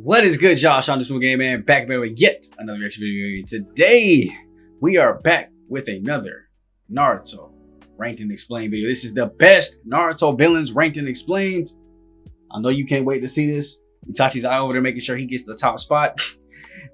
What is good, Josh on this one game, man? Back with yet another reaction video. Today, we are back with another Naruto ranked and explained video. This is the best Naruto villains ranked and explained. I know you can't wait to see this. Itachi's eye over there making sure he gets the top spot.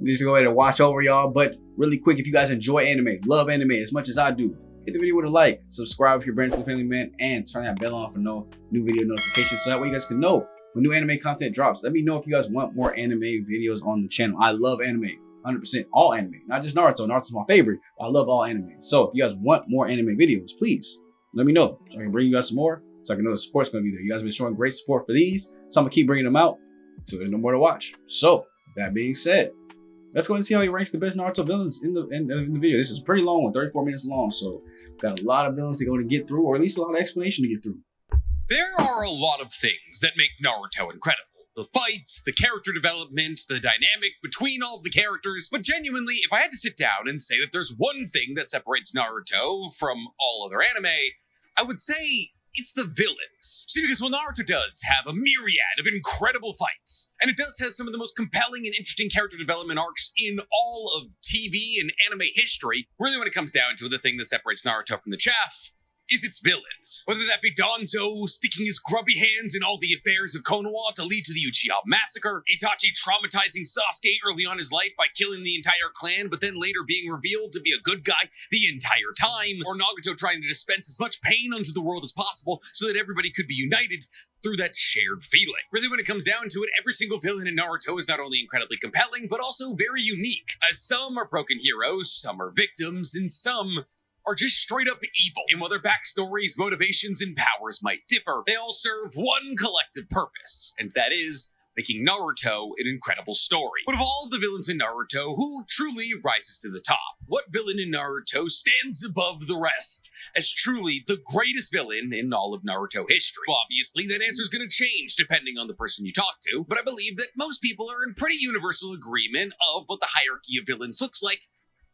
Just go ahead and watch over y'all. But really quick, if you guys enjoy anime, love anime as much as I do, hit the video with a like, subscribe if you're brand new to the family, man, and turn that bell on for no new video notifications so that way you guys can know when new anime content drops. Let me know if you guys want more anime videos on the channel. I love anime, 100%, all anime, not just Naruto. Naruto's my favorite, but I love all anime. So if you guys want more anime videos, please let me know so I can bring you guys some more, so I can know the support's gonna be there. You guys have been showing great support for these, so I'm gonna keep bringing them out so there's no more to watch. So that being said, let's go and see how he ranks the best Naruto villains in the video. This is a pretty long one, 34 minutes long, so got a lot of villains to go to get through, or at least a lot of explanation to get through. There are a lot of things that make Naruto incredible. The fights, the character development, the dynamic between all of the characters. But genuinely, if I had to sit down and say that there's one thing that separates Naruto from all other anime, I would say it's the villains. See, because while Naruto does have a myriad of incredible fights, and it does have some of the most compelling and interesting character development arcs in all of TV and anime history, really when it comes down to it, the thing that separates Naruto from the chaff is its villains. Whether that be Danzo sticking his grubby hands in all the affairs of Konoha to lead to the Uchiha massacre, Itachi traumatizing Sasuke early on in his life by killing the entire clan, but then later being revealed to be a good guy the entire time, or Nagato trying to dispense as much pain onto the world as possible so that everybody could be united through that shared feeling. Really, when it comes down to it, every single villain in Naruto is not only incredibly compelling, but also very unique, as some are broken heroes, some are victims, and some are just straight up evil. And while their backstories, motivations, and powers might differ, they all serve one collective purpose, and that is making Naruto an incredible story. But of all of the villains in Naruto, who truly rises to the top? What villain in Naruto stands above the rest as truly the greatest villain in all of Naruto history? Well, obviously, that answer is going to change depending on the person you talk to, but I believe that most people are in pretty universal agreement of what the hierarchy of villains looks like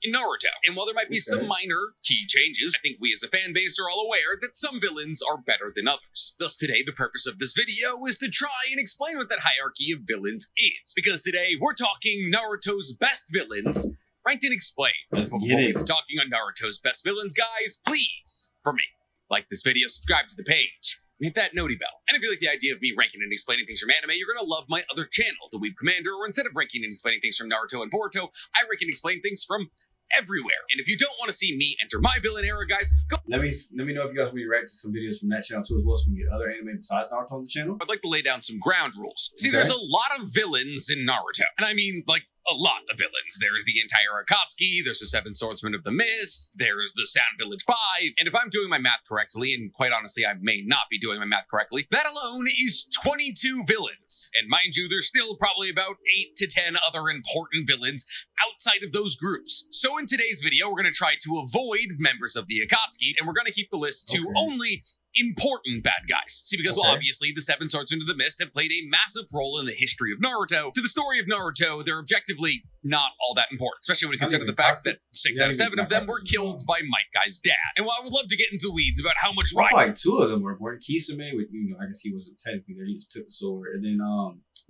in Naruto. And while there might be some minor key changes, I think we as a fan base are all aware that some villains are better than others. Thus today, the purpose of this video is to try and explain what that hierarchy of villains is. Because today, we're talking Naruto's best villains, ranked and explained. Before we get to talking on Naruto's best villains, guys, please, for me, like this video, subscribe to the page, and hit that noti bell. And if you like the idea of me ranking and explaining things from anime, you're gonna love my other channel, The Weeb Commander, where instead of ranking and explaining things from Naruto and Boruto, I rank and explain things from everywhere. And if you don't want to see me enter my villain era, guys, go. Let me know if you guys want me to react to some videos from that channel too, as well, so we can get other anime besides Naruto on the channel. I'd like to lay down some ground rules. See, there's a lot of villains in Naruto, and I mean, like, a lot of villains. There's the entire Akatsuki, there's the Seven Swordsmen of the Mist, there's the Sound Village 5, and if I'm doing my math correctly, and quite honestly, I may not be doing my math correctly, that alone is 22 villains. And mind you, there's still probably about 8 to 10 other important villains outside of those groups. So in today's video, we're going to try to avoid members of the Akatsuki, and we're going to keep the list to only important bad guys. See, because well, obviously the Seven Swordsmen of the Mist have played a massive role in the history of Naruto. To the story of Naruto, they're objectively not all that important, especially when you consider the fact that 6 out of 7 of them were killed by Might Guy's dad. And while I would love to get into the weeds about how much like 2 of them were important. Kisame, with, you know, I guess he wasn't technically there, he just took the sword, and then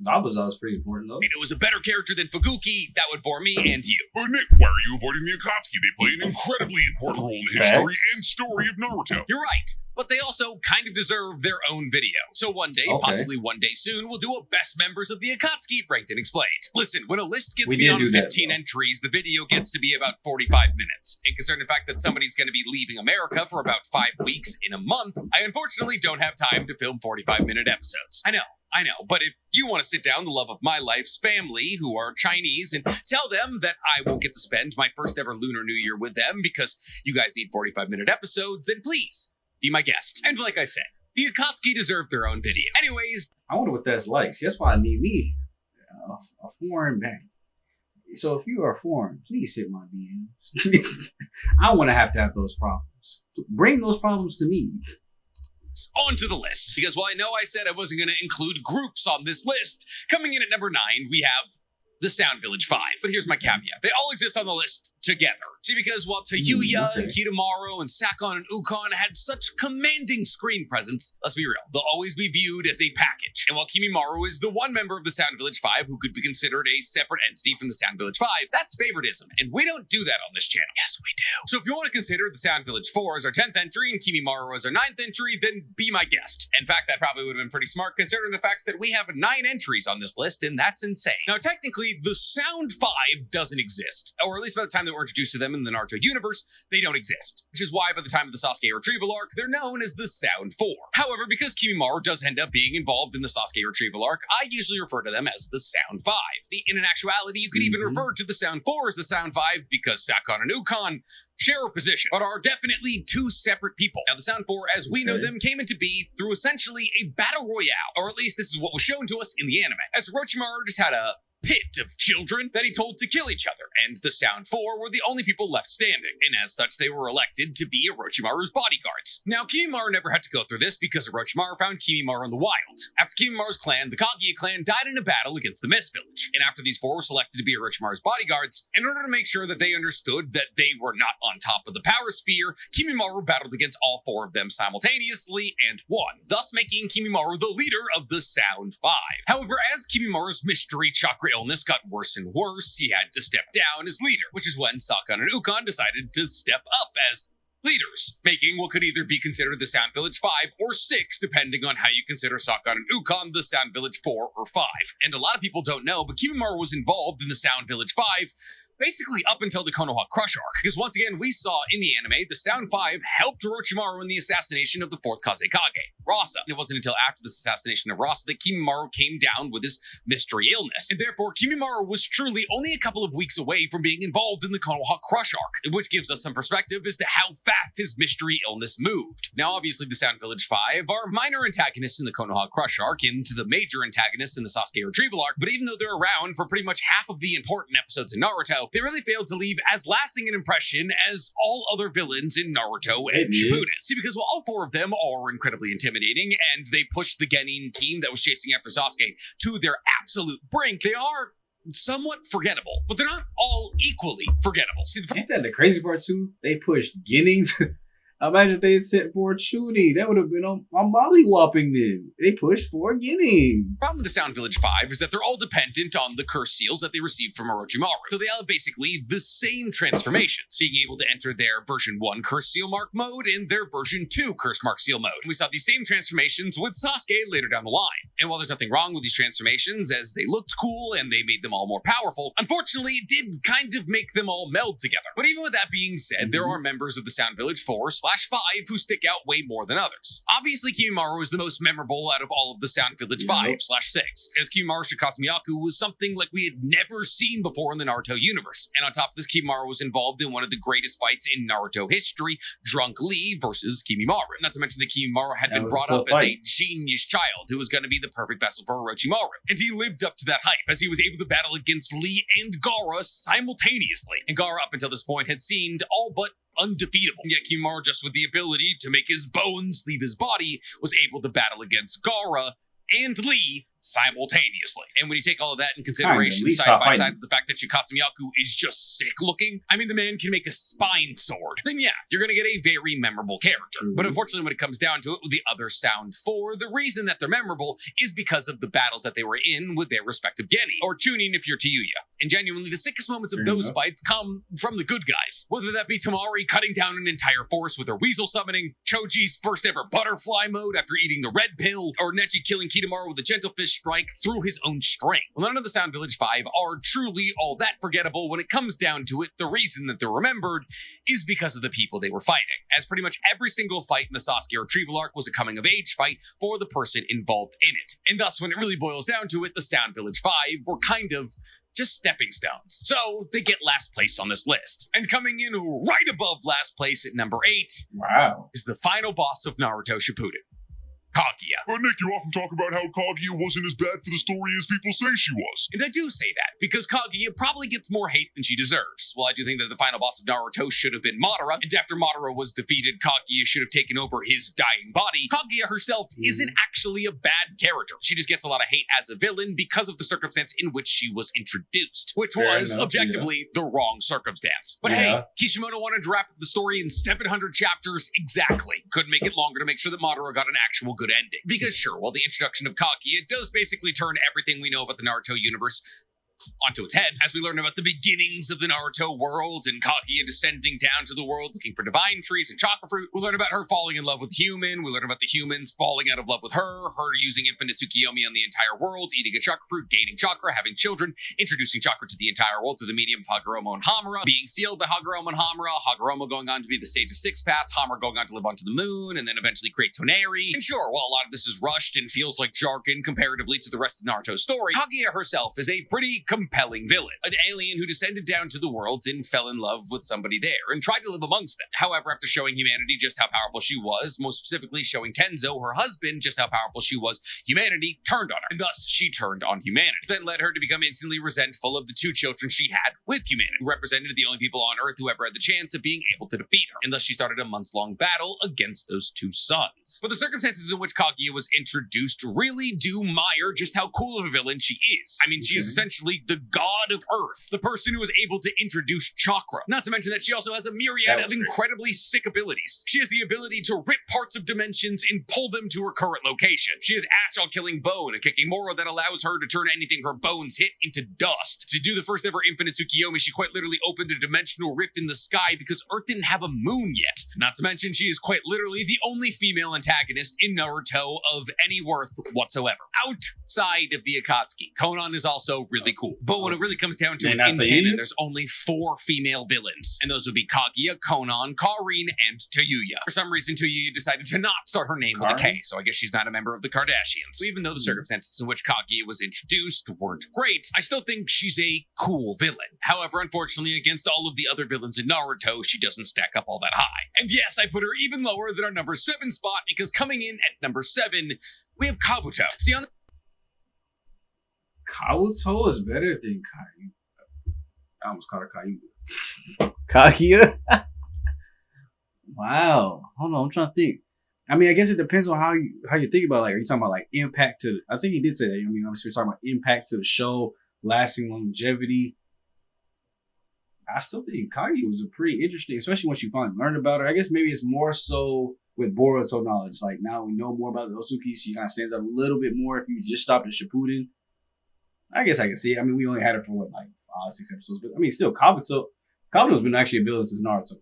Zabuza was pretty important though. It was a better character than Fuguki. That would bore me and you. But Nick, why are you avoiding the Akatsuki? They play an incredibly important role in the history and story of Naruto. You're right, but they also kind of deserve their own video. So one day, possibly one day soon, we'll do a best members of the Akatsuki ranked and explained. Listen, when a list gets beyond 15 entries, the video gets to be about 45 minutes. And concerning the fact that somebody's going to be leaving America for about 5 weeks in a month, I unfortunately don't have time to film 45-minute episodes. I know, but if you want to sit down the love of my life's family, who are Chinese, and tell them that I won't get to spend my first ever Lunar New Year with them because you guys need 45-minute episodes, then please be my guest. And like I said, the Akatsuki deserve their own video. Anyways, I wonder what that's like. See, that's why I need me a foreign bank. So if you are foreign, please hit my DMs. I want to have those problems. Bring those problems to me. Onto the list, because while I know I said I wasn't going to include groups on this list, coming in at number 9, we have the Sound Village 5. But here's my caveat. They all exist on the list together. See, because while Tayuya and Kitamaro and Sakon and Ukon had such commanding screen presence, let's be real, they'll always be viewed as a package. And while Kimimaro is the one member of the Sound Village 5 who could be considered a separate entity from the Sound Village 5, that's favoritism. And we don't do that on this channel. Yes, we do. So if you want to consider the Sound Village 4 as our 10th entry and Kimimaro as our 9th entry, then be my guest. In fact, that probably would have been pretty smart considering the fact that we have 9 entries on this list, and that's insane. Now, technically, the Sound 5 doesn't exist, or at least by the time that we're introduced to them in the Naruto universe, they don't exist. Which is why by the time of the Sasuke retrieval arc, they're known as the Sound 4. However, because Kimimaro does end up being involved in the Sasuke retrieval arc, I usually refer to them as the Sound 5. In an actuality, you could even refer to the Sound 4 as the Sound 5 because Sakon and Ukon share a position, but are definitely 2 separate people. Now, the Sound 4, as we know them, came into be through essentially a battle royale, or at least this is what was shown to us in the anime, as Orochimaru just had a pit of children that he told to kill each other, and the Sound 4 were the only people left standing, and as such, they were elected to be Orochimaru's bodyguards. Now, Kimimaro never had to go through this because Orochimaru found Kimimaro in the wild. After Kimimaru's clan, the Kaguya clan, died in a battle against the Mist Village, and after these 4 were selected to be Orochimaru's bodyguards, in order to make sure that they understood that they were not on top of the power sphere, Kimimaro battled against all 4 of them simultaneously and won, thus making Kimimaro the leader of the Sound 5. However, as Kimimaro's mystery chakra illness got worse and worse, he had to step down as leader, which is when Sakon and Ukon decided to step up as leaders, making what could either be considered the Sound Village 5 or 6, depending on how you consider Sakon and Ukon the Sound Village 4 or 5. And a lot of people don't know, but Kimimaro was involved in the Sound Village 5 basically up until the Konoha Crush arc, because once again, we saw in the anime, the Sound 5 helped Orochimaru in the assassination of the 4th Kazekage, Rasa. It wasn't until after this assassination of Rasa that Kimimaro came down with his mystery illness, and therefore Kimimaro was truly only a couple of weeks away from being involved in the Konoha Crush arc, which gives us some perspective as to how fast his mystery illness moved. Now, obviously, the Sound Village 5 are minor antagonists in the Konoha Crush arc and to the major antagonists in the Sasuke retrieval arc, but even though they're around for pretty much half of the important episodes in Naruto, they really failed to leave as lasting an impression as all other villains in Naruto and Shippuden. See, because while all 4 of them are incredibly intimidating and they pushed the Genin team that was chasing after Sasuke to their absolute brink, they are somewhat forgettable, but they're not all equally forgettable. See, ain't that the crazy part too? They pushed Gennings. Imagine if they had sent for Chuny. That would have been on mollywhopping them. They pushed for Guinea. The problem with the Sound Village 5 is that they're all dependent on the curse seals that they received from Orochimaru. So they have basically the same transformations, being able to enter their version 1 curse seal mark mode and their version 2 curse mark seal mode. And we saw these same transformations with Sasuke later down the line. And while there's nothing wrong with these transformations, as they looked cool and they made them all more powerful, unfortunately it did kind of make them all meld together. But even with that being said, there are members of the Sound Village 4/5 who stick out way more than others. Obviously, Kimimaro is the most memorable out of all of the Sound Village 5/6, as Kimimaro Shikatsumiyaku was something like we had never seen before in the Naruto universe. And on top of this, Kimimaro was involved in one of the greatest fights in Naruto history, Drunk Lee versus Kimimaro. Not to mention that Kimimaro had been brought up as a genius child who was going to be the perfect vessel for Orochimaru. And he lived up to that hype as he was able to battle against Lee and Gaara simultaneously. And Gaara, up until this point, had seemed all but undefeatable. Yet Kimimaro, just with the ability to make his bones leave his body, was able to battle against Gaara and Lee simultaneously. And when you take all of that in consideration, side by side with the fact that Shikatsumiyaku is just sick looking, I mean, the man can make a spine sword, then yeah, you're gonna get a very memorable character. But unfortunately, when it comes down to it, with the other Sound 4, the reason that they're memorable is because of the battles that they were in with their respective Genin, or Chunin if you're Tayuya. And genuinely, the sickest moments of those fights come from the good guys. Whether that be Tamari cutting down an entire force with her weasel summoning, Choji's first ever butterfly mode after eating the red pill, or Nechi killing Kitamaro with a gentle fish strike through his own strength. Well, none of the Sound Village 5 are truly all that forgettable. When it comes down to it, the reason that they're remembered is because of the people they were fighting, as pretty much every single fight in the Sasuke retrieval arc was a coming-of-age fight for the person involved in it. And thus, when it really boils down to it, the Sound Village 5 were kind of just stepping stones. So they get last place on this list. And coming in right above last place at number 8 is the final boss of Naruto Shippuden, Kaguya. But Nick, you often talk about how Kaguya wasn't as bad for the story as people say she was. And I do say that, because Kaguya probably gets more hate than she deserves. While I do think that the final boss of Naruto should have been Madara, and after Madara was defeated, Kaguya should have taken over his dying body, Kaguya herself isn't actually a bad character. She just gets a lot of hate as a villain because of the circumstance in which she was introduced, which was objectively the wrong circumstance. But hey, Kishimoto wanted to wrap up the story in 700 chapters exactly. Couldn't make it longer to make sure that Madara got an actual good ending. Because sure, while the introduction of Kaguya does basically turn everything we know about the Naruto universe onto its head, as we learn about the beginnings of the Naruto world and Kaguya descending down to the world looking for divine trees and chakra fruit. We learn about her falling in love with human. We learn about the humans falling out of love with her using infinite Tsukiyomi on the entire world, eating a chakra fruit, gaining chakra, having children, introducing chakra to the entire world through the medium of Hagoromo and Hamura, being sealed by Hagoromo and Hamura, Hagoromo going on to be the sage of six paths, Hamura going on to live onto the moon, and then eventually create Toneri. And sure, while a lot of this is rushed and feels like jargon comparatively to the rest of Naruto's story, Kaguya herself is a pretty compelling villain, an alien who descended down to the worlds and fell in love with somebody there and tried to live amongst them. However, after showing humanity just how powerful she was, most specifically showing Tenzo, her husband, just how powerful she was, humanity turned on her, and thus she turned on humanity. Then led her to become instantly resentful of the two children she had with humanity, who represented the only people on Earth who ever had the chance of being able to defeat her, and thus she started a months-long battle against those two sons. But the circumstances in which Kaguya was introduced really do mire just how cool of a villain she is. I mean, she is essentially the god of Earth, the person who was able to introduce chakra. Not to mention that she also has a myriad of incredibly sick abilities. She has the ability to rip parts of dimensions and pull them to her current location. She has Ashal-killing bone, a Kikimora that allows her to turn anything her bones hit into dust. To do the first ever infinite Tsukiyomi, she quite literally opened a dimensional rift in the sky because Earth didn't have a moon yet. Not to mention she is quite literally the only female antagonist in Naruto of any worth whatsoever. Outside of the Akatsuki, Konan is also really cool. But when it really comes down to it, in canon, there's only 4 female villains, and those would be Kaguya, Konan, Karin, and Toyuya. For some reason, Toyuya decided to not start her name with a K, so I guess she's not a member of the Kardashians. So even though the circumstances in which Kaguya was introduced weren't great, I still think she's a cool villain. However, unfortunately, against all of the other villains in Naruto, she doesn't stack up all that high. And yes, I put her even lower than our number 7 spot, because coming in at number 7, we have Kabuto. See, on Kabuto is better than Kaguya. I almost called her Kaguya. Kaguya? Wow. Hold on, I'm trying to think. I mean, I guess it depends on how you think about it. Like, are you talking about like impact to? I think he did say that. I mean, obviously we're talking about impact to the show, lasting longevity. I still think Kaguya was a pretty interesting, especially once you finally learned about her. I guess maybe it's more so with Boruto knowledge. Like now we know more about the Osuki. She kind of stands out a little bit more if you just stopped at Shippuden. I guess I can see it. I mean, we only had her for what, like 5, 6 episodes, but I mean, still, Kabuto's been actually a villain since Naruto.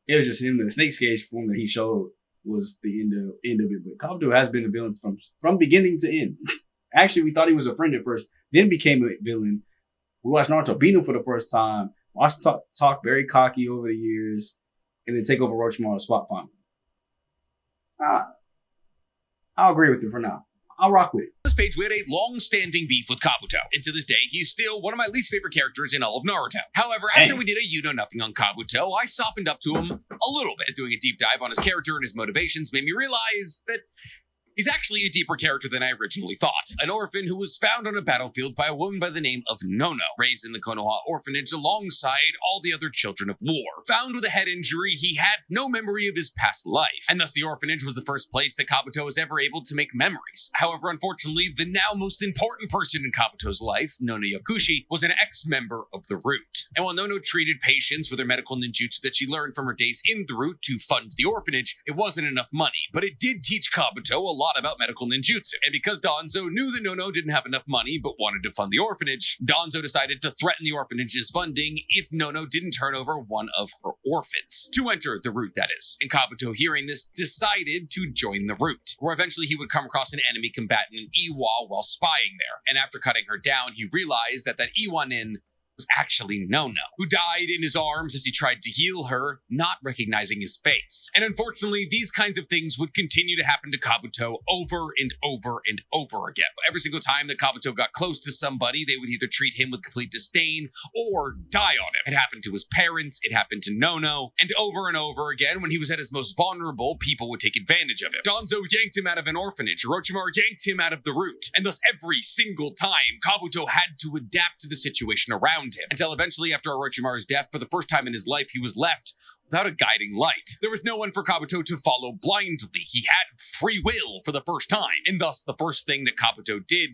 It was just him, the Snake Cage form that he showed was the end of it, but Kabuto has been a villain from beginning to end. Actually, we thought he was a friend at first, then became a villain. We watched Naruto beat him for the first time, watched him talk very cocky over the years, and then take over Orochimaru's spot finally. I'll agree with you for now. I'll rock with it. On this page, we had a long-standing beef with Kabuto, and to this day, he's still one of my least favorite characters in all of Naruto. However, after we did a you-know-nothing on Kabuto, I softened up to him a little bit. Doing a deep dive on his character and his motivations made me realize that he's actually a deeper character than I originally thought. An orphan who was found on a battlefield by a woman by the name of Nono, raised in the Konoha orphanage alongside all the other children of war. Found with a head injury, he had no memory of his past life, and thus the orphanage was the first place that Kabuto was ever able to make memories. However, unfortunately, the now most important person in Kabuto's life, Nono Yakushi, was an ex-member of the Root. And while Nono treated patients with her medical ninjutsu that she learned from her days in the Root to fund the orphanage, it wasn't enough money, but it did teach Kabuto a lot about medical ninjutsu. And because Danzo knew that Nono didn't have enough money but wanted to fund the orphanage, Danzo decided to threaten the orphanage's funding if Nono didn't turn over one of her orphans. To enter the Root, that is. And Kabuto, hearing this, decided to join the Root, where eventually he would come across an enemy combatant in Iwa while spying there. And after cutting her down, he realized that Iwa nin was actually No-No, who died in his arms as he tried to heal her, not recognizing his face. And unfortunately, these kinds of things would continue to happen to Kabuto over and over and over again. Every single time that Kabuto got close to somebody, they would either treat him with complete disdain or die on him. It happened to his parents, it happened to No-No, and over again, when he was at his most vulnerable, people would take advantage of him. Danzo yanked him out of an orphanage, Orochimaru yanked him out of the root, and thus every single time, Kabuto had to adapt to the situation around him, until eventually, after Orochimaru's death, for the first time in his life, he was left without a guiding light. There was no one for Kabuto to follow blindly. He had free will for the first time, and thus the first thing that Kabuto did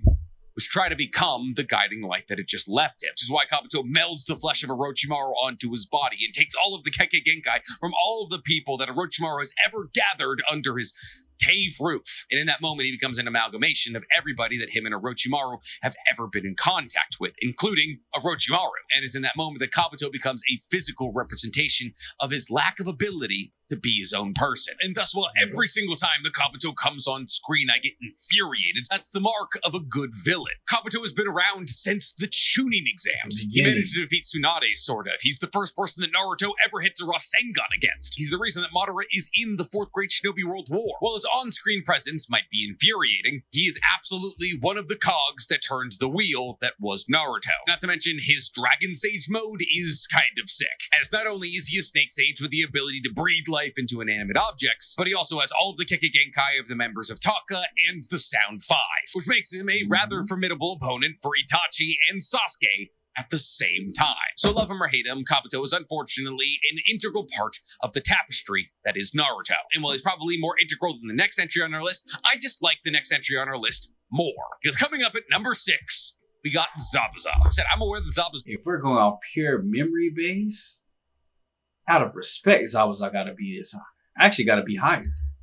was try to become the guiding light that had just left him, which is why Kabuto melds the flesh of Orochimaru onto his body and takes all of the Kekkei Genkai from all of the people that Orochimaru has ever gathered under his cave roof. And in that moment, he becomes an amalgamation of everybody that him and Orochimaru have ever been in contact with, including Orochimaru. And it's in that moment that Kabuto becomes a physical representation of his lack of ability to be his own person. And thus, while every single time the Kabuto comes on screen, I get infuriated, that's the mark of a good villain. Kabuto has been around since the Chunin exams. He managed to defeat Tsunade, sort of. He's the first person that Naruto ever hits a Rasengan against. He's the reason that Madara is in the 4th Great Shinobi World War. While his on-screen presence might be infuriating, he is absolutely one of the cogs that turned the wheel that was Naruto. Not to mention, his Dragon Sage mode is kind of sick, as not only is he a Snake Sage with the ability to breathe life into inanimate objects, but he also has all of the Kekkei Genkai of the members of Taka and the Sound 5, which makes him a rather formidable opponent for Itachi and Sasuke at the same time. So love him or hate him, Kabuto is unfortunately an integral part of the tapestry that is Naruto. And while he's probably more integral than the next entry on our list, I just like the next entry on our list more. Because coming up at number 6, we got Zabuza. Like I said, I'm aware that Zabuza... If we're going on pure memory base, out of respect, Zabuza gotta be this high. Actually gotta be higher.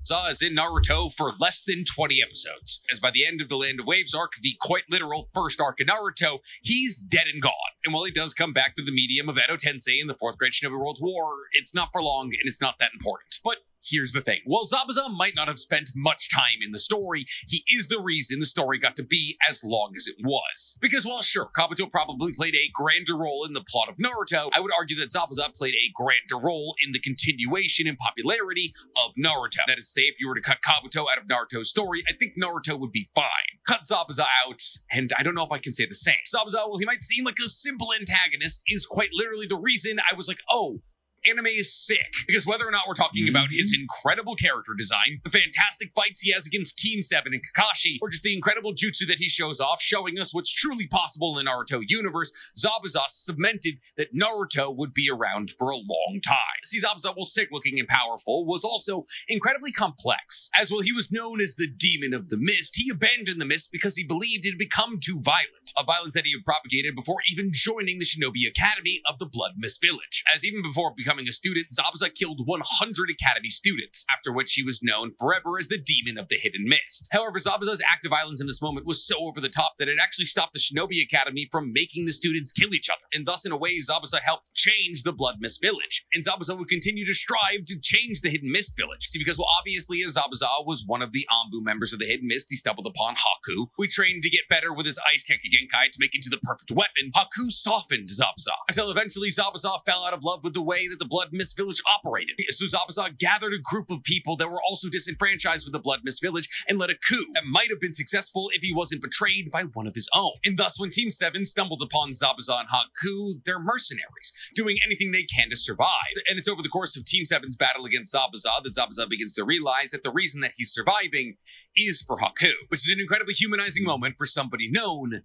Zabuza is in Naruto for less than 20 episodes, as by the end of the Land of Waves arc, the quite literal first arc of Naruto, he's dead and gone. And while he does come back through the medium of Edo Tensei in the 4th Great Shinobi World War, it's not for long and it's not that important. But here's the thing. While Zabuza might not have spent much time in the story, he is the reason the story got to be as long as it was. Because while sure, Kabuto probably played a grander role in the plot of Naruto, I would argue that Zabuza played a grander role in the continuation and popularity of Naruto. That is to say, if you were to cut Kabuto out of Naruto's story, I think Naruto would be fine. Cut Zabuza out, and I don't know if I can say the same. Zabuza, while he might seem like a simple antagonist, is quite literally the reason I was like, oh, anime is sick, because whether or not we're talking about his incredible character design, the fantastic fights he has against Team 7 and Kakashi, or just the incredible jutsu that he shows off, showing us what's truly possible in the Naruto universe, Zabuza cemented that Naruto would be around for a long time. See, Zabuza, while sick looking and powerful, was also incredibly complex. As while he was known as the Demon of the Mist, he abandoned the mist because he believed it had become too violent, a violence that he had propagated before even joining the Shinobi Academy of the Blood Mist Village. As even before becoming a student, Zabuza killed 100 Academy students, after which he was known forever as the Demon of the Hidden Mist. However, Zabuza's act of violence in this moment was so over the top that it actually stopped the Shinobi Academy from making the students kill each other, and thus in a way Zabuza helped change the Blood Mist Village, and Zabuza would continue to strive to change the Hidden Mist Village. See, because well, obviously as Zabuza was one of the Anbu members of the Hidden Mist, he stumbled upon Haku, who he trained to get better with his Ice Kekkei Genkai to make into the perfect weapon. Haku softened Zabuza, until eventually Zabuza fell out of love with the way that the Blood Mist Village operated. So Zabuza gathered a group of people that were also disenfranchised with the Blood Mist Village and led a coup that might have been successful if he wasn't betrayed by one of his own. And thus, when Team 7 stumbles upon Zabuza and Haku, they're mercenaries, doing anything they can to survive. And it's over the course of Team 7's battle against Zabuza that Zabuza begins to realize that the reason that he's surviving is for Haku, which is an incredibly humanizing moment for somebody known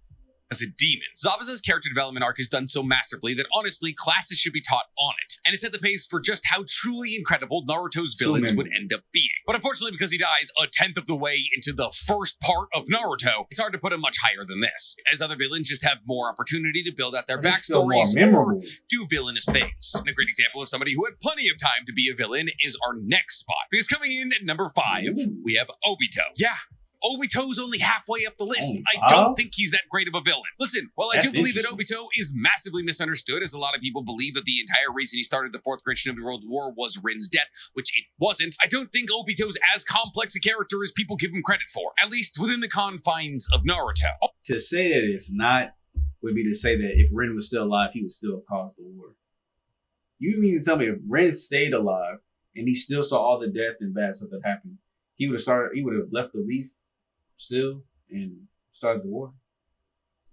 as a demon. Zabuza's character development arc is done so masterfully that honestly, classes should be taught on it. And it set the pace for just how truly incredible Naruto's villains would end up being. But unfortunately, because he dies a 10th of the way into the first part of Naruto, it's hard to put him much higher than this, as other villains just have more opportunity to build out their backstories or do villainous things. And a great example of somebody who had plenty of time to be a villain is our next spot. Because coming in at number 5, we have Obito. Yeah, Obito's only halfway up the list. I don't think he's that great of a villain. Listen, while I do believe that Obito is massively misunderstood, as a lot of people believe that the entire reason he started the 4th Great Shinobi World War was Rin's death, which it wasn't, I don't think Obito's as complex a character as people give him credit for, at least within the confines of Naruto. To say that it's not would be to say that if Ren was still alive, he would still have caused the war. You mean to tell me if Ren stayed alive and he still saw all the death and bad stuff that happened, he would have left the leaf still and started the war?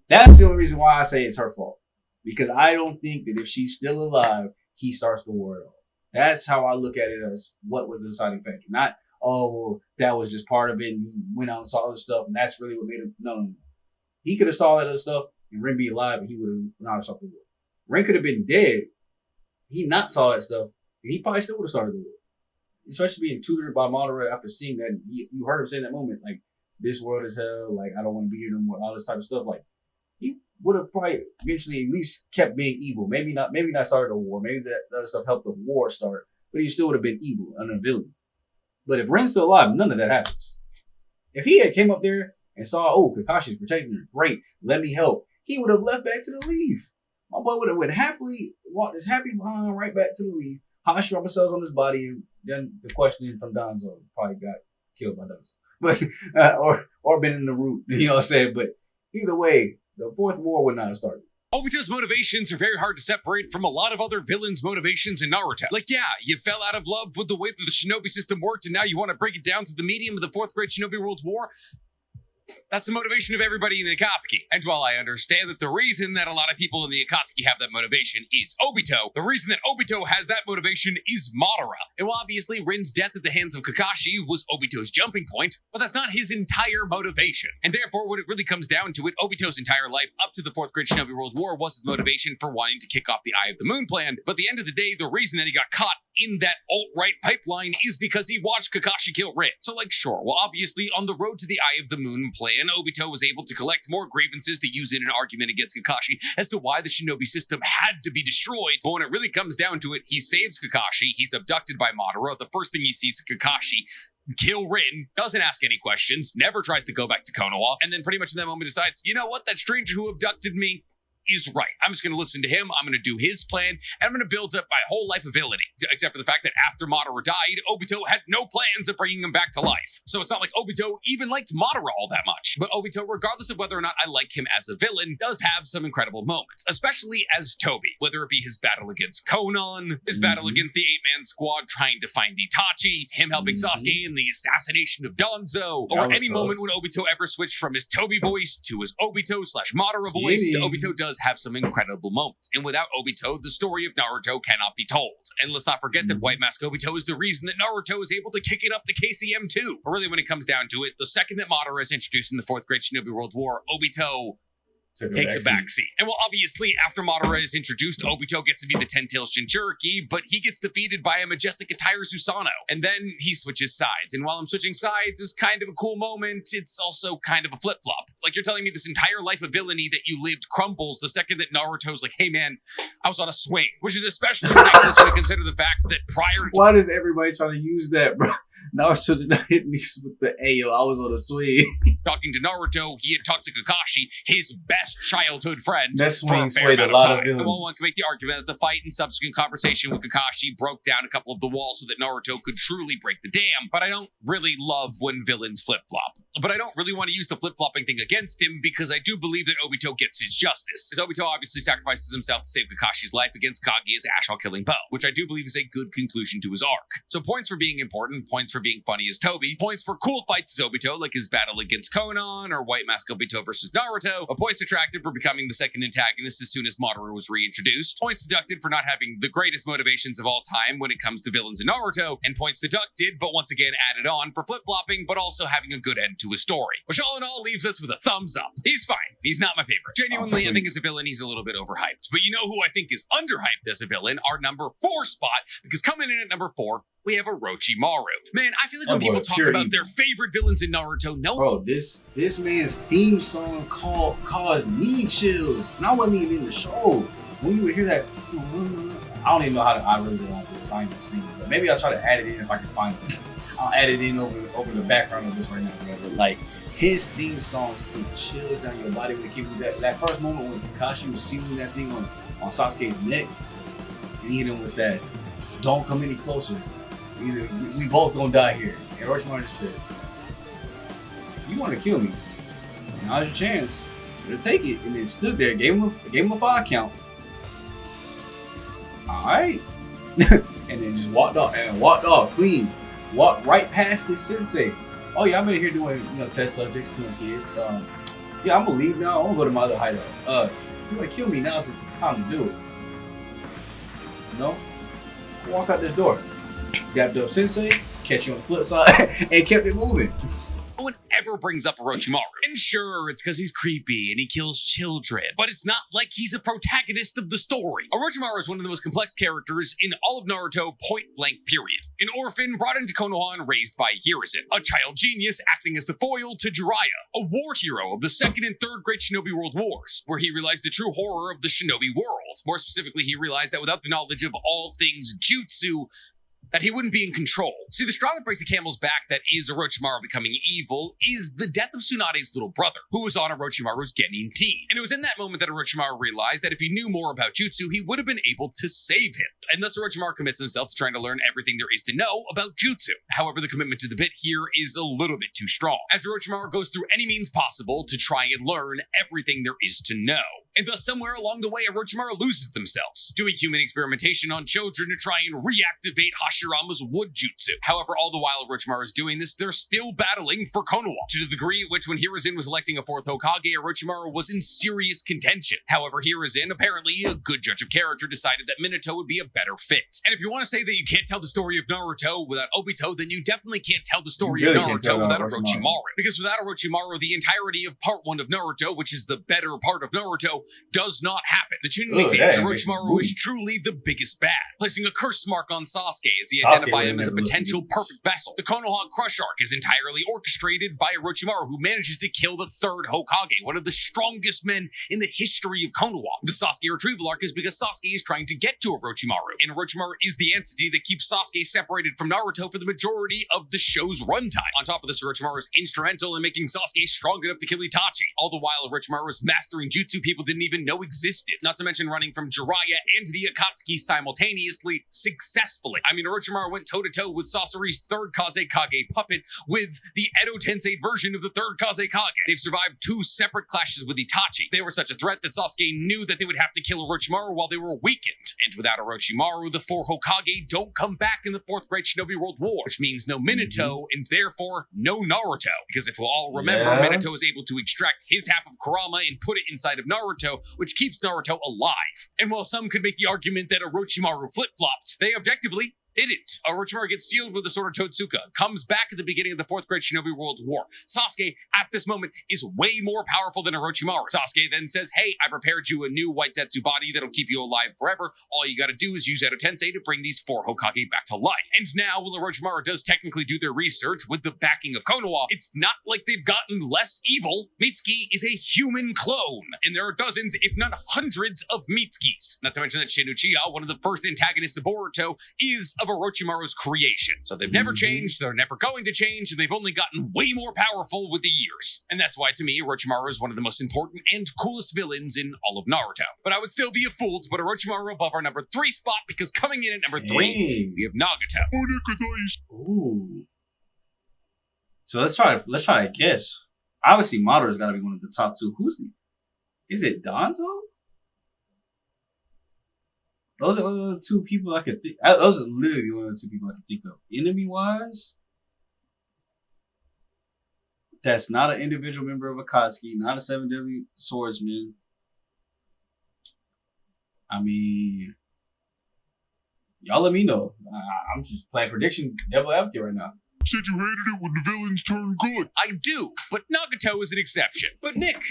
That's the only reason why I say it's her fault. Because I don't think that if she's still alive, he starts the war at all. That's how I look at it, as what was the deciding factor. Not, oh, well, that was just part of it and he went out and saw other stuff and that's really what made him. No. He could have saw that other stuff and Ren be alive and he would have not stopped the war. Ren could have been dead. He not saw that stuff and he probably still would have started the war. Especially being tutored by Madara after seeing that. You heard him say in that moment, like, this world is hell, like, I don't want to be here no more, all this type of stuff. Like, he would have probably eventually at least kept being evil. Maybe not started a war. Maybe that other stuff helped the war start, but he still would have been evil and a villain. But if Ren's still alive, none of that happens. If he had came up there and saw, oh, Kakashi's protecting her, great, let me help, he would have left back to the leaf. My boy would have went happily, walked his happy behind right back to the leaf, Hashirama cells on his body, and then the questioning from Danzo probably got killed by Danzo. But, or been in the root, you know what I'm saying? But either way, the fourth war would not have started. Obito's motivations are very hard to separate from a lot of other villains' motivations in Naruto. Like, yeah, you fell out of love with the way that the shinobi system worked, and now you want to break it down to the medium of the fourth great shinobi world war. That's the motivation of everybody in the Akatsuki. And while I understand that the reason that a lot of people in the Akatsuki have that motivation is Obito, the reason that Obito has that motivation is Madara. And while obviously Rin's death at the hands of Kakashi was Obito's jumping point, but that's not his entire motivation. And therefore, when it really comes down to it, Obito's entire life up to the Fourth Great Shinobi World War was his motivation for wanting to kick off the Eye of the Moon plan. But at the end of the day, the reason that he got caught in that alt-right pipeline is because he watched Kakashi kill Rin. So, like, sure, well, obviously, on the road to the Eye of the Moon plan, Obito was able to collect more grievances to use in an argument against Kakashi as to why the shinobi system had to be destroyed. But when it really comes down to it, he saves Kakashi, he's abducted by Madara, the first thing he sees is Kakashi kill Rin, doesn't ask any questions, never tries to go back to Konoha, and then pretty much in that moment decides, you know what, that stranger who abducted me is right. I'm just going to listen to him. I'm going to do his plan, and I'm going to build up my whole life of villainy. Except for the fact that after Madara died, Obito had no plans of bringing him back to life. So it's not like Obito even liked Madara all that much. But Obito, regardless of whether or not I like him as a villain, does have some incredible moments, especially as Toby. Whether it be his battle against Konan, his battle against the 8-man squad trying to find Itachi, him helping Sasuke in the assassination of Danzo, or any moment when Obito ever switched from his Toby voice to his Obito/Madara voice, Obito does have some incredible moments. And without Obito, the story of Naruto cannot be told. And let's not forget that White Mask Obito is the reason that Naruto is able to kick it up to KCM 2. But really, when it comes down to it, the second that Madara is introduced in the Fourth Great Shinobi World War, Obito takes a backseat. And well, obviously, after Madara is introduced, Obito gets to be the Ten-Tails Jinchuriki, but he gets defeated by a majestic Attire Susanoo. And then he switches sides. And while I'm switching sides is kind of a cool moment, it's also kind of a flip-flop. Like, you're telling me this entire life of villainy that you lived crumbles the second that Naruto's like, hey man, I was on a swing. Which is especially ridiculous when you consider the fact that prior to— Why does everybody try to use that, bro? Naruto did not hit me with the Ayo, I was on a swing. Talking to Naruto, he had talked to Kakashi, his best childhood friend, that swing for a fair amount of time. Villains. And one can make the argument that the fight and subsequent conversation with Kakashi broke down a couple of the walls so that Naruto could truly break the dam. But I don't really love when villains flip-flop. But I don't really want to use the flip-flopping thing against him because I do believe that Obito gets his justice. As Obito obviously sacrifices himself to save Kakashi's life against Kaguya's Ash-all-killing bow, which I do believe is a good conclusion to his arc. So points for being important, points for being funny as Toby, points for cool fights as Obito, like his battle against Konan or White Mask Obito versus Naruto, a points attracted for becoming the second antagonist as soon as Madara was reintroduced, points deducted for not having the greatest motivations of all time when it comes to villains in Naruto, and points deducted, but once again added on for flip-flopping, but also having a good end to his story. Which all in all leaves us with a thumbs up. He's fine. He's not my favorite. Genuinely, I think as a villain, he's a little bit overhyped. But you know who I think is underhyped as a villain? Our number 4 spot, because coming in at number 4, we have Orochimaru. Man, I feel like when people talk about their favorite villains in Naruto, Bro, this man's theme song caused me chills. And I wasn't even in the show. When you would hear that, I don't even know how to, I really don't want to do this. I ain't even singing. But maybe I'll try to add it in if I can find it. I'll add it in over the background of this right now, bro. But like, his theme song sent chills down your body when it came to that first moment when Kakashi was sealing that thing on Sasuke's neck and hit him with that, don't come any closer. Either we both gonna die here. And Orochimaru said, you want to kill me? Now's your chance. to take it, and then stood there, gave him a 5 count. All right, and then just walked off clean. Walked right past his sensei. Oh yeah, I'm in here doing test subjects, killing kids. Yeah, I'm gonna leave now. I'm gonna go to my other hideout. If you wanna kill me, now's the time to do it. Walk out this door. Got the sensei, catch you on the flip side, and kept it moving. No one ever brings up Orochimaru. And sure, it's because he's creepy and he kills children, but it's not like he's a protagonist of the story. Orochimaru is one of the most complex characters in all of Naruto, point blank period. An orphan brought into Konoha and raised by Hiruzen. A child genius acting as the foil to Jiraiya. A war hero of the second and third Great Shinobi World Wars, where he realized the true horror of the shinobi world. More specifically, he realized that without the knowledge of all things jutsu, that he wouldn't be in control. See, the straw that breaks the camel's back that is Orochimaru becoming evil is the death of Tsunade's little brother, who was on Orochimaru's Genin team. And it was in that moment that Orochimaru realized that if he knew more about jutsu, he would have been able to save him. And thus Orochimaru commits himself to trying to learn everything there is to know about jutsu. However, the commitment to the bit here is a little bit too strong, as Orochimaru goes through any means possible to try and learn everything there is to know. And thus, somewhere along the way, Orochimaru loses themselves, doing human experimentation on children to try and reactivate Hashirama's wood jutsu. However, all the while Orochimaru is doing this, they're still battling for Konoha, to the degree at which when Hiruzen was electing a 4th Hokage, Orochimaru was in serious contention. However, Hiruzen, apparently a good judge of character, decided that Minato would be a better fit. And if you want to say that you can't tell the story of Naruto without Obito, then you definitely can't tell the story of Naruto without Orochimaru. Because without Orochimaru, the entirety of part 1 of Naruto, which is the better part of Naruto, does not happen. The Chunin examines Orochimaru is truly the biggest bad, placing a curse mark on Sasuke as he identified him as a potential perfect vessel. The Konoha Crush arc is entirely orchestrated by Orochimaru, who manages to kill the 3rd Hokage, one of the strongest men in the history of Konoha. The Sasuke retrieval arc is because Sasuke is trying to get to Orochimaru, and Orochimaru is the entity that keeps Sasuke separated from Naruto for the majority of the show's runtime. On top of this, Orochimaru is instrumental in making Sasuke strong enough to kill Itachi. All the while, Orochimaru was mastering jutsu people didn't even know existed, not to mention running from Jiraiya and the Akatsuki simultaneously, successfully. I mean, Orochimaru went toe-to-toe with Sasori's 3rd Kazekage puppet with the Edo Tensei version of the 3rd Kazekage. They've survived 2 separate clashes with Itachi. They were such a threat that Sasuke knew that they would have to kill Orochimaru while they were weakened. And without Orochimaru, the 4 Hokage don't come back in the 4th Great Shinobi World War, which means no Minato and therefore no Naruto. Because if we'll all remember, Minato is able to extract his half of Kurama and put it inside of Naruto, which keeps Naruto alive. And while some could make the argument that Orochimaru flip-flopped, they objectively didn't. Orochimaru gets sealed with the Sword of Totsuka, comes back at the beginning of the 4th Great Shinobi World War. Sasuke, at this moment, is way more powerful than Orochimaru. Sasuke then says, hey, I prepared you a new White Zetsu body that'll keep you alive forever. All you gotta do is use Edo Tensei to bring these 4 Hokage back to life. And now, while Orochimaru does technically do their research with the backing of Konoha, it's not like they've gotten less evil. Mitsuki is a human clone, and there are dozens, if not hundreds, of Mitsukis. Not to mention that Shin Uchiha, one of the first antagonists of Boruto, is of Orochimaru's creation. So they've never changed, they're never going to change, and they've only gotten way more powerful with the years. And that's why, to me, Orochimaru is one of the most important and coolest villains in all of Naruto. But I would still be a fool to put Orochimaru above our number 3 spot, because coming in at number 3, we have Nagato. Ooh. So let's try to guess. Obviously, Madara's got to be one of the top 2. Is it Danzo? Those are only the 2 people I could think. Those are literally the only 2 people I could think of. Enemy-wise, that's not an individual member of Akatsuki, not a 7 Deadly Swordsman. I mean, y'all let me know. I'm just playing prediction devil advocate right now. Said you hated it when the villains turn good. I do, but Nagato is an exception. But Nick,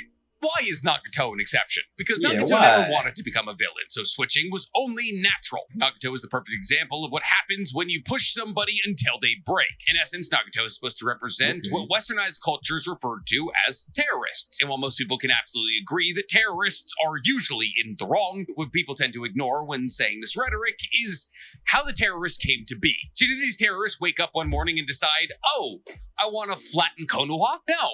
why is Nagato an exception? Because Nagato never wanted to become a villain, so switching was only natural. Nagato is the perfect example of what happens when you push somebody until they break. In essence, Nagato is supposed to represent what westernized cultures refer to as terrorists. And while most people can absolutely agree that terrorists are usually in the wrong, what people tend to ignore when saying this rhetoric is how the terrorists came to be. So did these terrorists wake up one morning and decide, oh, I want to flatten Konoha? No.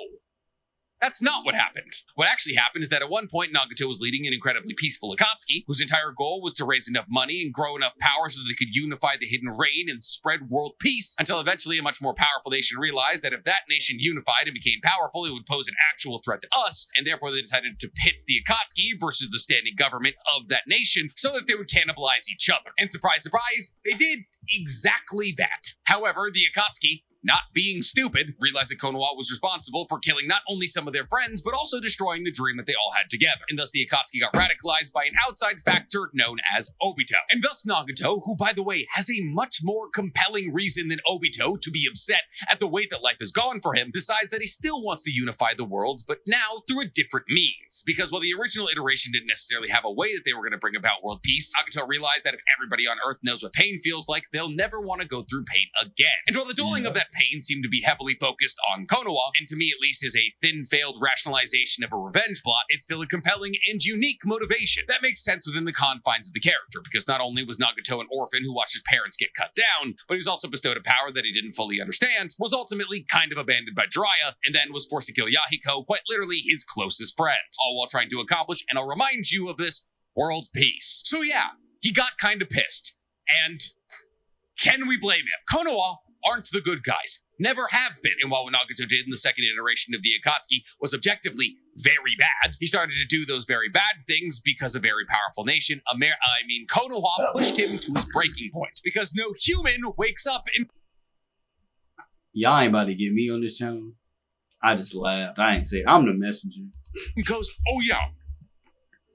That's not what happened. What actually happened is that at one point, Nagato was leading an incredibly peaceful Akatsuki, whose entire goal was to raise enough money and grow enough power so that they could unify the Hidden Reign and spread world peace, until eventually a much more powerful nation realized that if that nation unified and became powerful, it would pose an actual threat to us, and therefore they decided to pit the Akatsuki versus the standing government of that nation so that they would cannibalize each other. And surprise, surprise, they did exactly that. However, the Akatsuki, not being stupid, realized that Konoha was responsible for killing not only some of their friends, but also destroying the dream that they all had together. And thus the Akatsuki got radicalized by an outside factor known as Obito. And thus Nagato, who by the way has a much more compelling reason than Obito to be upset at the way that life has gone for him, decides that he still wants to unify the worlds, but now through a different means. Because while the original iteration didn't necessarily have a way that they were going to bring about world peace, Nagato realized that if everybody on Earth knows what pain feels like, they'll never want to go through pain again. And while the dueling of that pain seemed to be heavily focused on Konoha, and to me at least is a thin, failed rationalization of a revenge plot, it's still a compelling and unique motivation that makes sense within the confines of the character, because not only was Nagato an orphan who watched his parents get cut down, but he was also bestowed a power that he didn't fully understand, was ultimately kind of abandoned by Jiraiya, and then was forced to kill Yahiko, quite literally his closest friend, all while trying to accomplish, and I'll remind you of this, world peace. So yeah, he got kind of pissed. And can we blame him? Konoha aren't the good guys. Never have been. And while what Nagato did in the second iteration of the Akatsuki was objectively very bad, he started to do those very bad things because a very powerful nation, Konoha pushed him to his breaking point. Because no human wakes up in... Y'all ain't about to get me on this channel. I just laughed. I ain't say I'm the messenger. Goes, Oh yeah,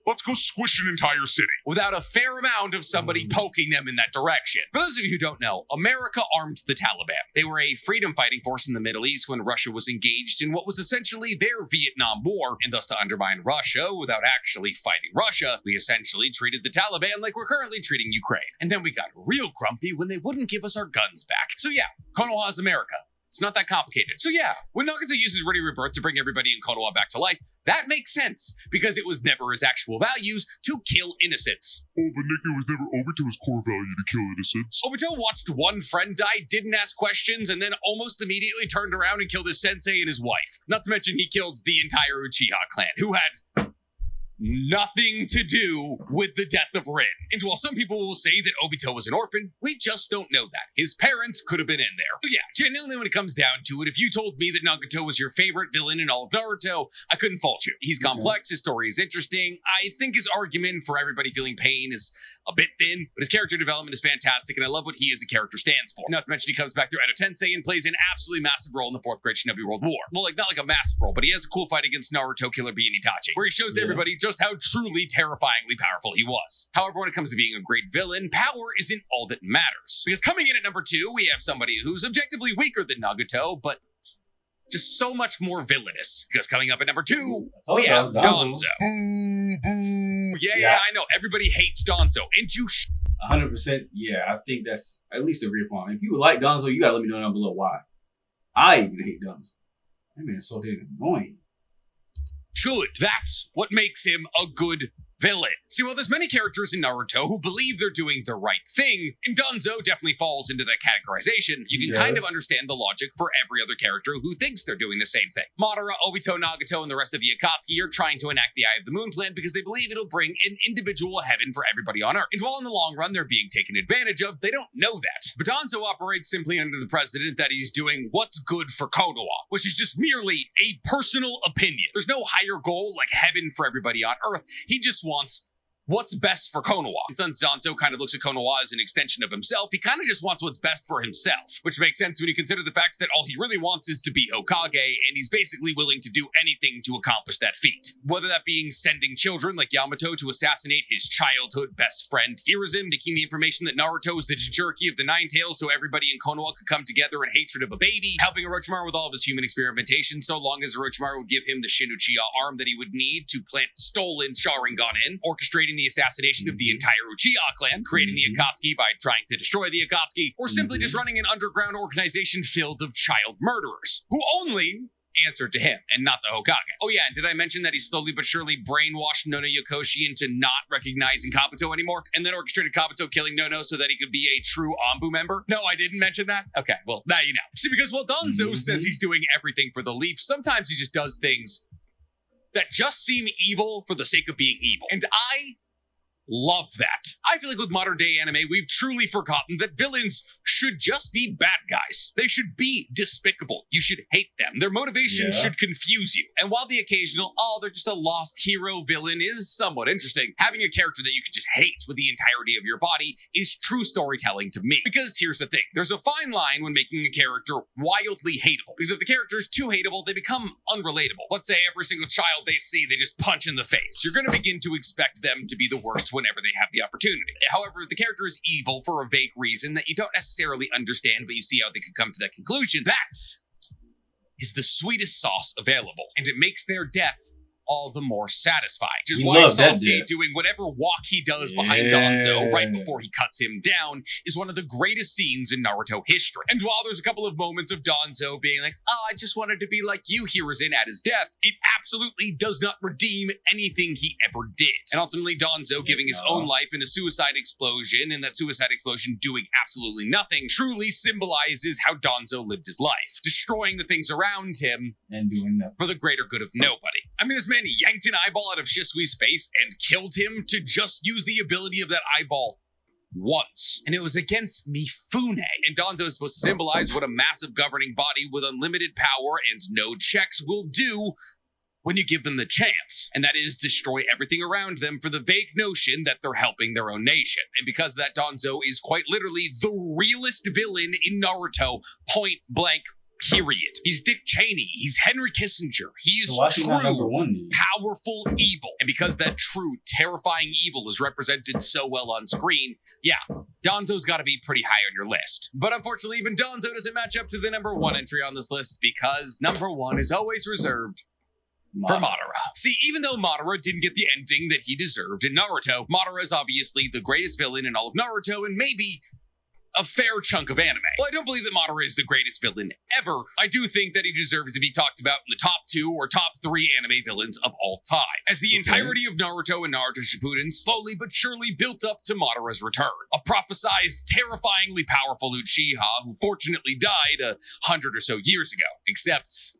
let's go squish an entire city. without a fair amount of somebody poking them in that direction. For those of you who don't know, America armed the Taliban. They were a freedom fighting force in the Middle East when Russia was engaged in what was essentially their Vietnam War, and thus to undermine Russia without actually fighting Russia, we essentially treated the Taliban like we're currently treating Ukraine. And then we got real grumpy when they wouldn't give us our guns back. So yeah, Konoha is America. It's not that complicated. So yeah, when Nagato uses Ready Rebirth to bring everybody in Konoha back to life, that makes sense, because it was never his actual values to kill innocents. Oh, but Nick, it was never Obito's core value to kill innocents. Obito watched one friend die, didn't ask questions, and then almost immediately turned around and killed his sensei and his wife. Not to mention he killed the entire Uchiha clan, who had nothing to do with the death of Rin. And while some people will say that Obito was an orphan, we just don't know that. His parents could have been in there. But yeah, genuinely when it comes down to it, if you told me that Nagato was your favorite villain in all of Naruto, I couldn't fault you. He's complex, his story is interesting. I think his argument for everybody feeling pain is a bit thin, but his character development is fantastic, and I love what he as a character stands for. Not to mention he comes back through Edo Tensei and plays an absolutely massive role in the 4th grade Shinobi World War. Well, not like a massive role, but he has a cool fight against Naruto, Killer Bee, and Itachi, where he shows to everybody just how truly terrifyingly powerful he was. However, when it comes to being a great villain, power isn't all that matters. Because coming in at number 2, we have somebody who's objectively weaker than Nagato, but just so much more villainous. Because coming up at number 2, we have Danzo. Yeah, I know. Everybody hates Danzo. And you 100%. Yeah, I think that's at least a real point. If you like Danzo, you gotta let me know down below why. I even hate Danzo. That man's so damn annoying. should. That's what makes him a good villain. See, while there's many characters in Naruto who believe they're doing the right thing, and Danzo definitely falls into that categorization, you can kind of understand the logic for every other character who thinks they're doing the same thing. Madara, Obito, Nagato, and the rest of the Akatsuki are trying to enact the Eye of the Moon plan because they believe it'll bring an individual heaven for everybody on Earth. And while in the long run they're being taken advantage of, they don't know that. But Danzo operates simply under the precedent that he's doing what's good for Konoha, which is just merely a personal opinion. There's no higher goal like heaven for everybody on Earth. He just wants what's best for Konoha. And since Danzo kind of looks at Konoha as an extension of himself, he kind of just wants what's best for himself, which makes sense when you consider the fact that all he really wants is to be Hokage, and he's basically willing to do anything to accomplish that feat. Whether that being sending children like Yamato to assassinate his childhood best friend Hiruzen, making the information that Naruto is the Jinchuriki of the Nine Tails so everybody in Konoha could come together in hatred of a baby, helping Orochimaru with all of his human experimentation so long as Orochimaru would give him the Shin Uchiha arm that he would need to plant stolen Sharingan in, orchestrating the assassination of the entire Uchiha clan, creating the Akatsuki by trying to destroy the Akatsuki, or simply just running an underground organization filled of child murderers, who only answered to him, and not the Hokage. Oh yeah, and did I mention that he slowly but surely brainwashed Nono Yokoshi into not recognizing Kabuto anymore, and then orchestrated Kabuto killing Nono so that he could be a true Anbu member? No, I didn't mention that? Okay, well, now you know. See, because while Danzo says he's doing everything for the Leaf, sometimes he just does things that just seem evil for the sake of being evil. And I love that. I feel like with modern day anime, we've truly forgotten that villains should just be bad guys. They should be despicable. You should hate them. Their motivation should confuse you. And while the occasional, oh, they're just a lost hero villain is somewhat interesting, having a character that you can just hate with the entirety of your body is true storytelling to me. Because here's the thing. There's a fine line when making a character wildly hateable. Because if the character is too hateable, they become unrelatable. Let's say every single child they see, they just punch in the face. You're going to begin to expect them to be the worst whenever they have the opportunity. However, if the character is evil for a vague reason that you don't necessarily understand, but you see how they could come to that conclusion, that is the sweetest sauce available, and it makes their death all the more satisfying. Just why Sasuke doing whatever walk he does behind Danzo right before he cuts him down is one of the greatest scenes in Naruto history. And while there's a couple of moments of Danzo being like, oh, I just wanted to be like you, Hiruzen at his death, it absolutely does not redeem anything he ever did. And ultimately Danzo giving his own life in a suicide explosion, and that suicide explosion doing absolutely nothing, truly symbolizes how Danzo lived his life, destroying the things around him and doing nothing for the greater good of nobody. I mean, this man yanked an eyeball out of Shisui's face and killed him to just use the ability of that eyeball once. And it was against Mifune. And Danzo is supposed to symbolize what a massive governing body with unlimited power and no checks will do when you give them the chance. And that is destroy everything around them for the vague notion that they're helping their own nation. And because of that, Danzo is quite literally the realest villain in Naruto, point blank. Period. He's Dick Cheney. He's Henry Kissinger. He is true, powerful evil. And because that true, terrifying evil is represented so well on screen, yeah, Danzo's got to be pretty high on your list. But unfortunately, even Danzo doesn't match up to the number 1 entry on this list because number 1 is always reserved for Madara. See, even though Madara didn't get the ending that he deserved in Naruto, Madara is obviously the greatest villain in all of Naruto and maybe a fair chunk of anime. Well, I don't believe that Madara is the greatest villain ever. I do think that he deserves to be talked about in the top 2 or top 3 anime villains of all time, as the entirety of Naruto and Naruto Shippuden slowly but surely built up to Madara's return. A prophesized, terrifyingly powerful Uchiha who fortunately died 100 or so years ago, except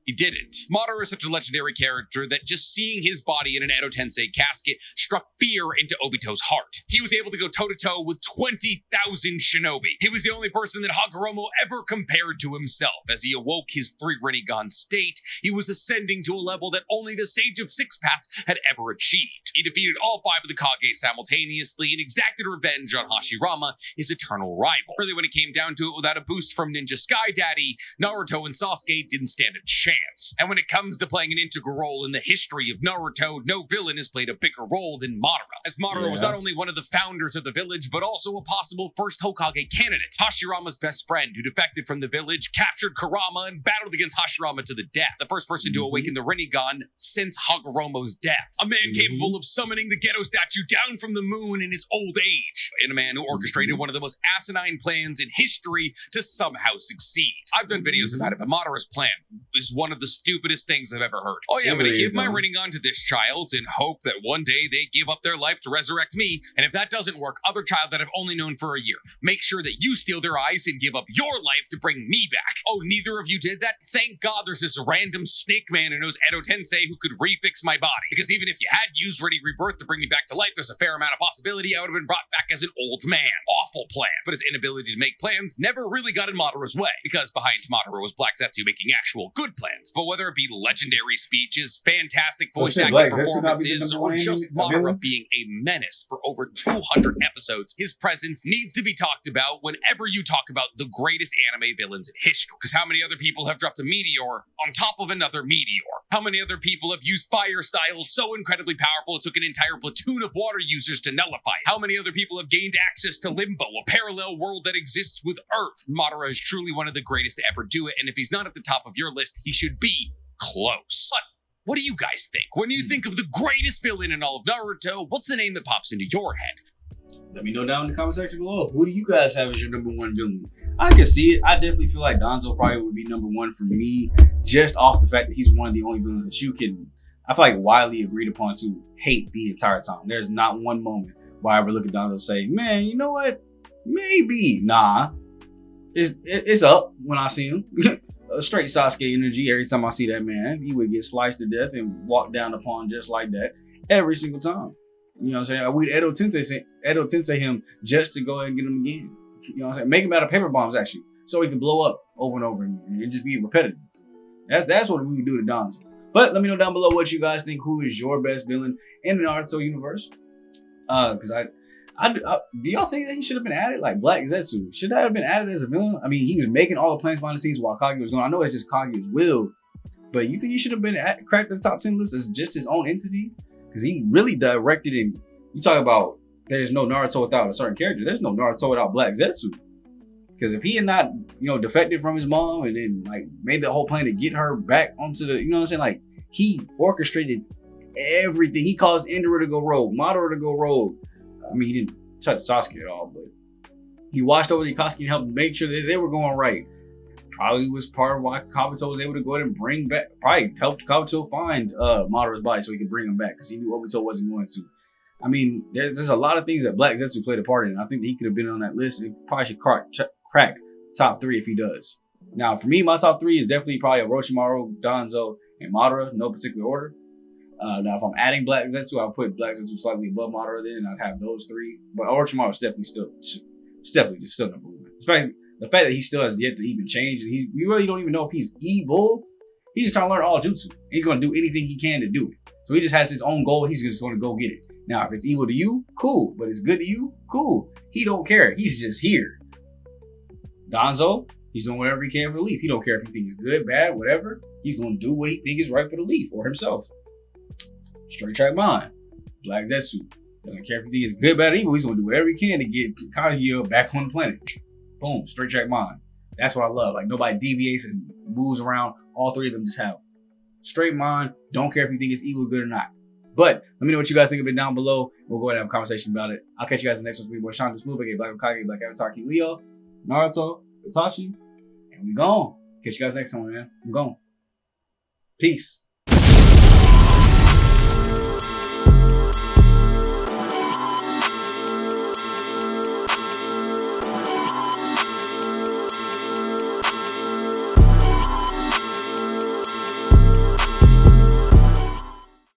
he didn't. Madara is such a legendary character that just seeing his body in an Edo Tensei casket struck fear into Obito's heart. He was able to go toe-to-toe with 20,000 shinobi. He was the only person that Hagoromo ever compared to himself. As he awoke his 3 Rinnegan state, he was ascending to a level that only the Sage of Six Paths had ever achieved. He defeated all 5 of the Kage simultaneously and exacted revenge on Hashirama, his eternal rival. Really, when it came down to it, without a boost from Ninja Sky Daddy, Naruto and Sasuke didn't stand a chance. And when it comes to playing an integral role in the history of Naruto, no villain has played a bigger role than Madara, as Madara was not only one of the founders of the village, but also a possible first Hokage candidate. Hashirama's best friend, who defected from the village, captured Kurama, and battled against Hashirama to the death. The first person to awaken the Rinnegan since Hagoromo's death. A man capable of summoning the Geto statue down from the moon in his old age. And a man who orchestrated one of the most asinine plans in history to somehow succeed. I've done videos about it, but Madara's plan is one of the stupidest things I've ever heard. Oh yeah, I'm going to give my Rinnegan to this child and hope that one day they give up their life to resurrect me. And if that doesn't work, other child that I've only known for a year, make sure that you steal their eyes and give up your life to bring me back. Oh, neither of you did that? Thank God there's this random snake man who knows Edo Tensei who could refix my body. Because even if you had used Ready Rebirth to bring me back to life, there's a fair amount of possibility I would have been brought back as an old man. Awful plan. But his inability to make plans never really got in Madara's way, because behind Madara was Black Zetsu making actual good plans. But whether it be legendary speeches, fantastic voice acting performances, or just Madara being a menace for over 200 episodes, his presence needs to be talked about whenever you talk about the greatest anime villains in history. Because how many other people have dropped a meteor on top of another meteor? How many other people have used fire styles so incredibly powerful it took an entire platoon of water users to nullify it? How many other people have gained access to Limbo, a parallel world that exists with Earth? Madara is truly one of the greatest to ever do it, and if he's not at the top of your list, he should be close. But what do you guys think? When you think of the greatest villain in all of Naruto, what's the name that pops into your head? Let me know down in the comment section below. Who do you guys have as your number 1 villain? I can see it. I definitely feel like Danzo probably would be number 1 for me, just off the fact that he's one of the only villains that you can, I feel like, widely agreed upon to hate the entire time. There's not one moment where I ever look at Danzo and say, man, you know what? Maybe. Nah. It's up when I see him. straight Sasuke energy. Every time I see that man, he would get sliced to death and walk down the pond just like that every single time. You know what I'm saying? We'd Edo Tensei him just to go ahead and get him again. You know what I'm saying? Make him out of paper bombs actually, so he can blow up over and over again and just be repetitive. That's what we would do to Danzo. But let me know down below what you guys think. Who is your best villain in the Naruto universe? Because do y'all think that he should have been added? Like Black Zetsu, should that have been added as a villain? I mean, he was making all the plans behind the scenes while Kage was going. I know it's just Kage's will, but you think he should have been cracked the top 10 list as just his own entity? Because he really directed him. You talk about there's no Naruto without a certain character. There's no Naruto without Black Zetsu. Because if he had not, defected from his mom and then like made the whole plan to get her back onto the, you know what I'm saying? Like he orchestrated everything. He caused Indra to go rogue, Madara to go rogue. I mean, he didn't touch Sasuke at all, but he watched over the Akatsuki and helped make sure that they were going right. Probably was part of why Kabuto was able to go ahead and bring back, probably helped Kabuto find Madara's body so he could bring him back because he knew Obito wasn't going to. I mean, there's a lot of things that Black Zetsu played a part in. I think that he could have been on that list and probably should crack top 3 if he does. Now, for me, my top 3 is definitely probably Orochimaru, Danzo, and Madara, no particular order. Now, if I'm adding Black Zetsu, I'll put Black Zetsu slightly above Madara then. I'd have those 3. But Orochimaru is definitely still number 1. The fact that he still has yet to even change, and we really don't even know if he's evil. He's just trying to learn all jutsu. He's going to do anything he can to do it. So he just has his own goal. He's just going to go get it. Now, if it's evil to you, cool. But it's good to you, cool. He don't care. He's just here. Danzo, he's doing whatever he can for the Leaf. He don't care if he thinks it's good, bad, whatever. He's going to do what he thinks is right for the Leaf or himself. Straight track mind. Black Zetsu doesn't care if he thinks it's good, bad, or evil. He's going to do whatever he can to get Kaguya back on the planet. Boom, straight track mind. That's what I love. Like nobody deviates and moves around. All 3 of them just have straight mind. Don't care if you think it's evil, good or not. But let me know what you guys think of it down below. We'll go ahead and have a conversation about it. I'll catch you guys in the next one. With me, boy Sean, Smooth, Black Hokage, Black Avatar, King Leo, Naruto, Itachi, and we gone. Catch you guys next time, man. I'm gone. Peace.